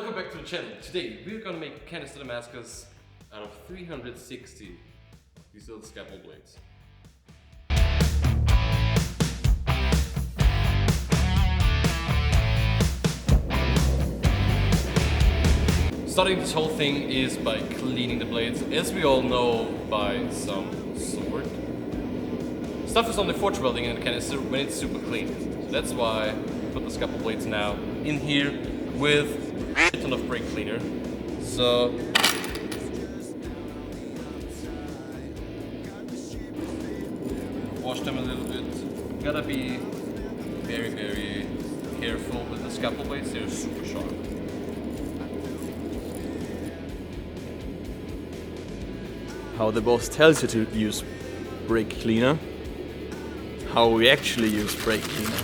Welcome back to the channel. Today we're gonna make a canister Damascus out of 360 these little scalpel blades. Starting this whole thing is by cleaning the blades, as we all know, by some sort. Stuff is only forge welding in the canister when it's super clean. So that's why I put the scalpel blades now in here with a ton of brake cleaner. So wash them a little bit. Gotta be very careful with the scalpel blades, they're super sharp. How the boss tells you to use brake cleaner, how we actually use brake cleaner.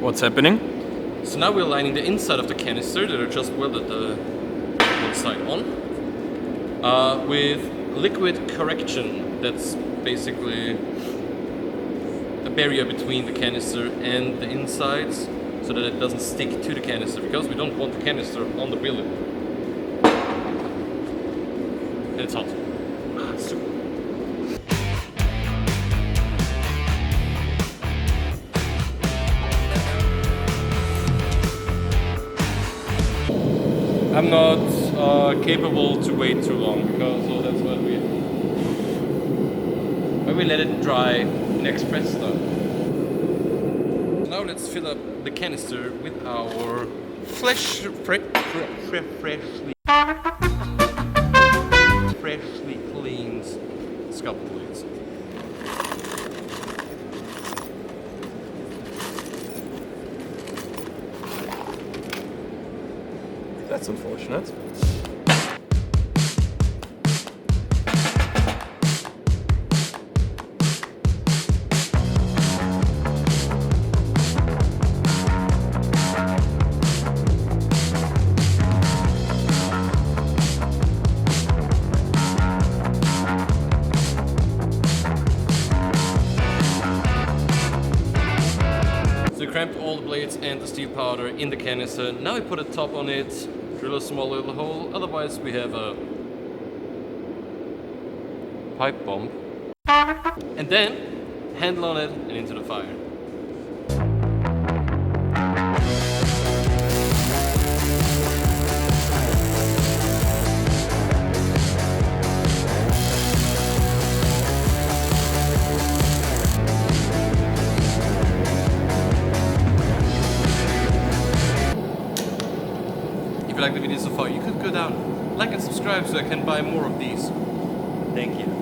What's happening? So now we're lining the inside of the canister that I just welded the one side on with liquid correction. That's basically a barrier between the canister and the insides so that it doesn't stick to the canister, because we don't want the canister on the billet. And it's hot. Super. I'm not capable to wait too long, because that's what we let it dry in express style. Now let's fill up the canister with our freshly cleaned scalpel blades. That's unfortunate. So we cramped all the blades and the steel powder in the canister. Now we put a top on it, drill a small little hole, otherwise we have a pipe bomb. And then handle on it and into the fire. If you like the video so far, you could go down, like and subscribe so I can buy more of these. Thank you.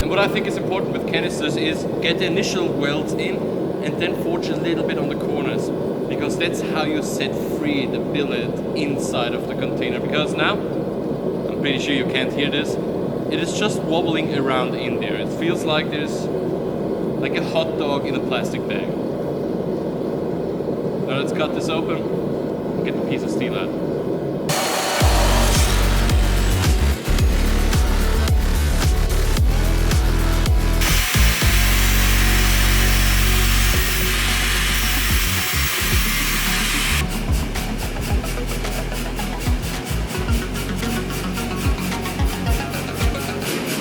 What I think is important with canisters is get the initial welds in and then forge a little bit on the corners, because that's how you set free the billet inside of the container. Because now, I'm pretty sure you can't hear this, it is just wobbling around in there. It feels like there's like a hot dog in a plastic bag. Now let's cut this open and get the piece of steel out.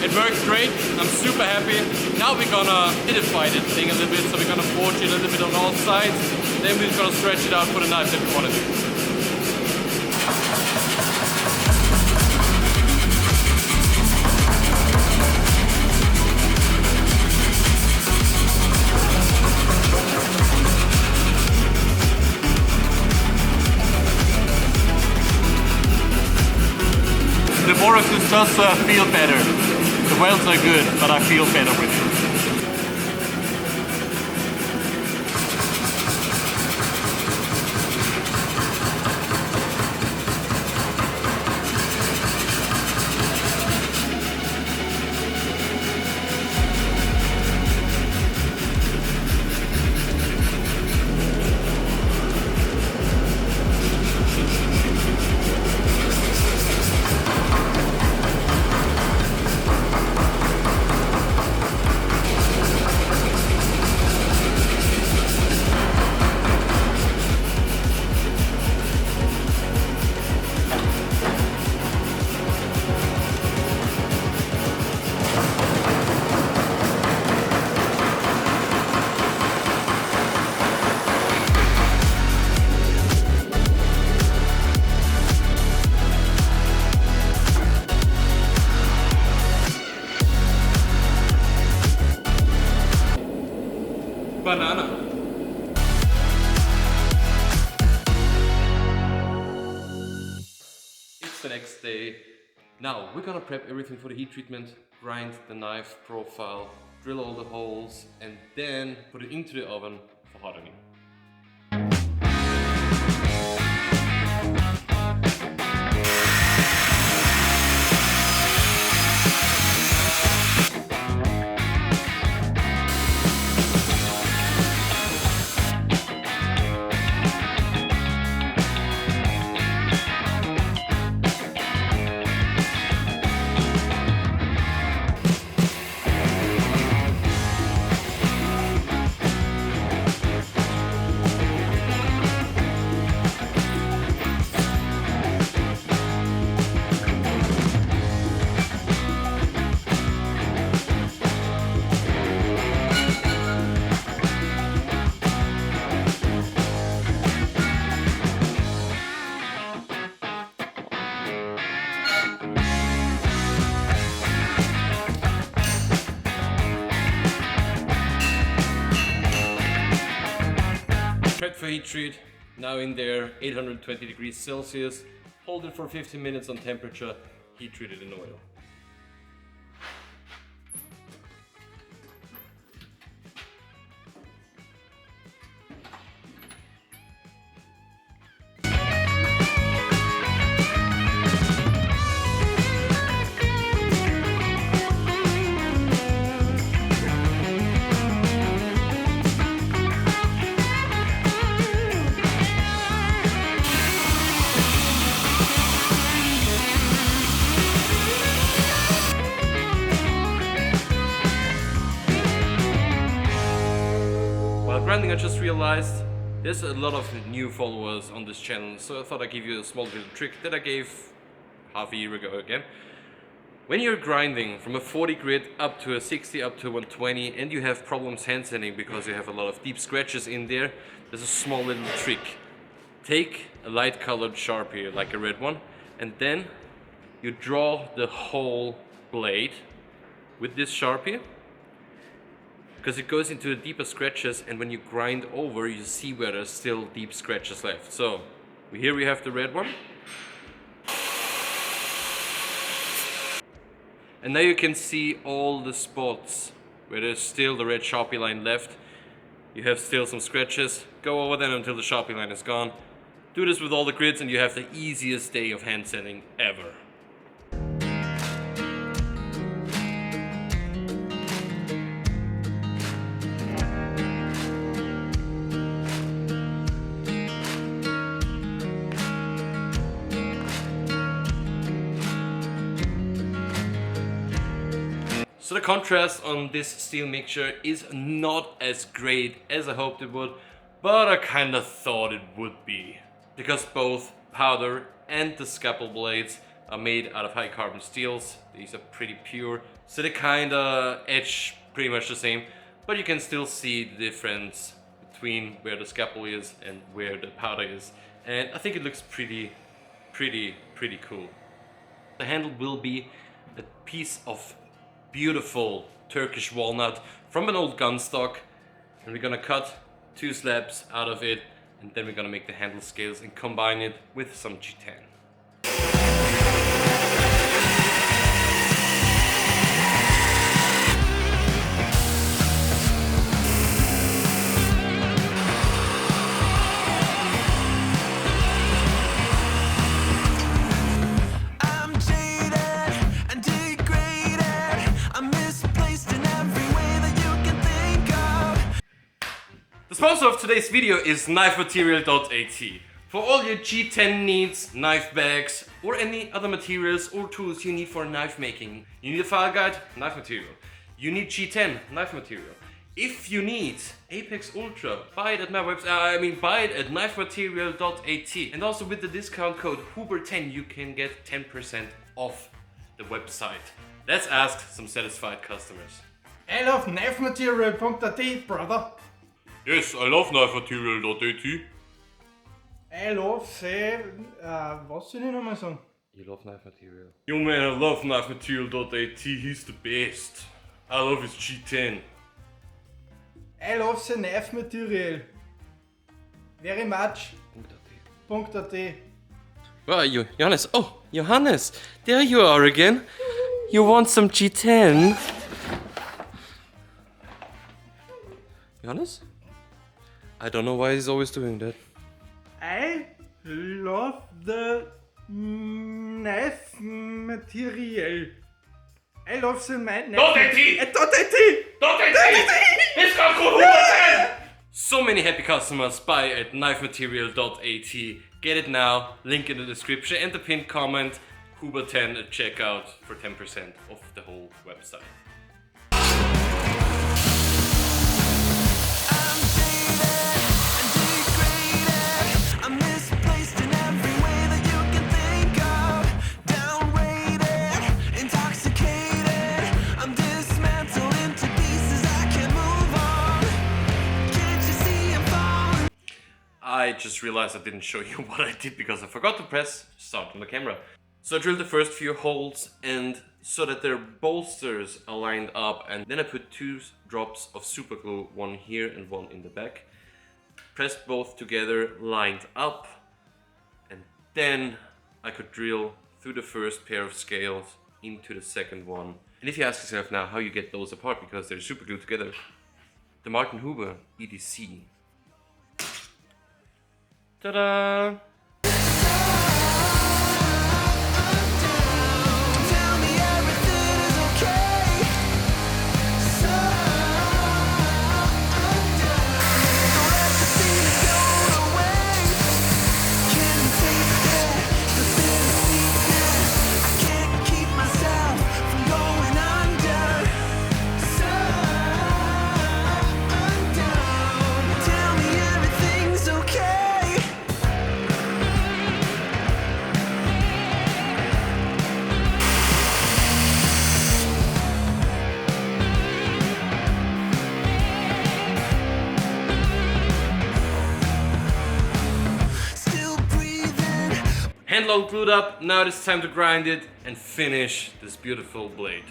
It works great. I'm super happy. Now we're gonna edify this thing a little bit, so we're gonna forge it a little bit on all sides. Then we're gonna stretch it out for the knife that we want to do. The Borax does feel better. The welds are good, but I feel better with it. Banana. It's the next day. Now we're gonna prep everything for the heat treatment, grind the knife profile, drill all the holes, and then put it into the oven for hardening. Prep for heat treat, now in there, 820 degrees Celsius. Hold it for 15 minutes on temperature, heat treat it in oil. Grinding, I just realized there's a lot of new followers on this channel, so I thought I'd give you a small little trick that I gave half a year ago again. When you're grinding from a 40 grit up to a 60, up to 120, and you have problems hand sanding because you have a lot of deep scratches in there, there's a small little trick. Take a light colored Sharpie, like a red one, and then you draw the whole blade with this Sharpie, because it goes into the deeper scratches, and when you grind over you see where there's still deep scratches left. So here we have the red one, and now you can see all the spots where there's still the red Sharpie line left. You have still some scratches. Go over them until the Sharpie line is gone. Do this with all the grids and you have the easiest day of hand sanding ever. So the contrast on this steel mixture is not as great as I hoped it would, but I kind of thought it would be. Because both powder and the Scalpel Blades are made out of high carbon steels. These are pretty pure, so they kinda etch pretty much the same, but you can still see the difference between where the scalpel is and where the powder is. And I think it looks pretty cool. The handle will be a piece of beautiful Turkish walnut from an old gun stock, and we're gonna cut 2 slabs out of it, and then we're gonna make the handle scales and combine it with some G10. The sponsor of today's video is Knifevideo.at. For all your G10 needs, knife bags, or any other materials or tools you need for knife making. You need a file guide, knife material. You need G10, knife material. If you need Apex Ultra, buy it at my website. Buy it at knifevideo.at. And also with the discount code Huber10, you can get 10% off the website. Let's ask some satisfied customers. I love knifematerial.at, brother. Yes, I love Knifevideo.at. I love, was soll ich nochmal sagen? You love knife material. Yo man, I love Knifevideo.at, he's the best. I love his G10. I love the knife material. Very much. .at. Where are you, Johannes? Oh, Johannes, there you are again. You want some G10? Johannes? I don't know why he's always doing that. I love the knife material. I love the knife. Discount code Huber10! So many happy customers buy at knifematerial.at. Get it now, link in the description and the pinned comment. Huber10 at checkout for 10% off the whole website. I just realized I didn't show you what I did because I forgot to press start on the camera. So I drilled the first few holes, and so that their bolsters are lined up, and then I put 2 drops of super glue, one here and one in the back. Pressed both together, lined up, and then I could drill through the first pair of scales into the second one. And if you ask yourself now how you get those apart because they're super glued together, the Martin Huber EDC. Ta-da! Handle all glued up, now it's time to grind it and finish this beautiful blade.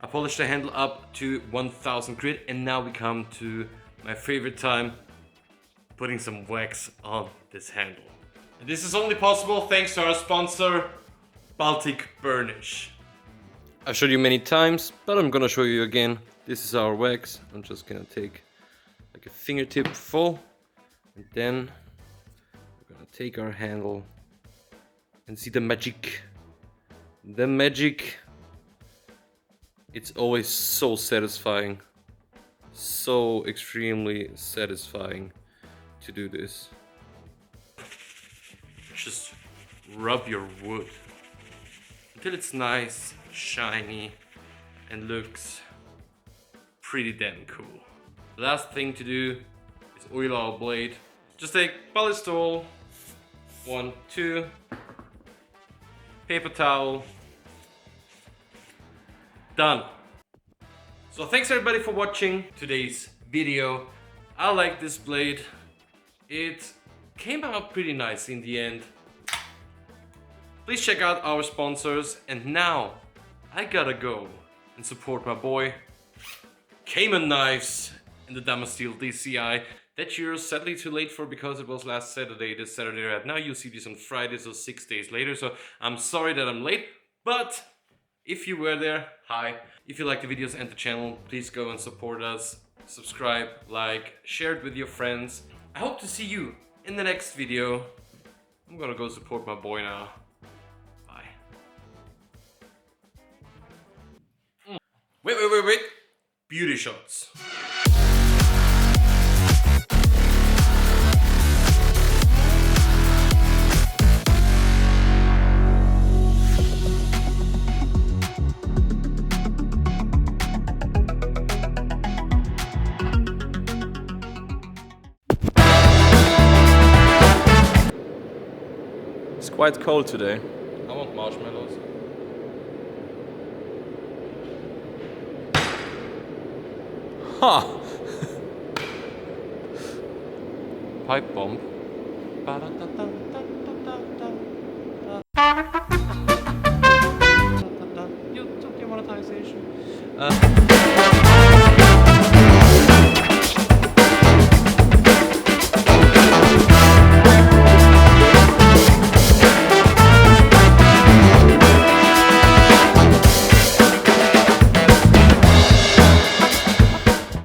I polished the handle up to 1000 grit, and now we come to my favorite time, putting some wax on this handle. And this is only possible thanks to our sponsor, Baltic Burnish. I've showed you many times, but I'm gonna show you again. This is our wax. I'm just gonna take like a fingertip full, and then we're gonna take our handle and see the magic. The magic, it's always so satisfying. So extremely satisfying to do this. Just rub your wood until it's nice, shiny, and looks pretty damn cool. The last thing to do is oil our blade. Just take polystyrene, 1, 2, paper towel, done. So thanks everybody for watching today's video. I like this blade. It came out pretty nice in the end. Please check out our sponsors, and now I gotta go and support my boy Cayman Knives and the Damasteel DCI that you're sadly too late for because it was last Saturday. This Saturday right now, you see this on Friday, so 6 days later. So I'm sorry that I'm late, but if you were there, hi. If you like the videos and the channel, please go and support us. Subscribe, like, share it with your friends. I hope to see you in the next video. I'm gonna go support my boy now. Bye. Wait. Beauty shots. It's quite cold today. I want marshmallows. Ha! Pipe bomb. YouTube demonetization.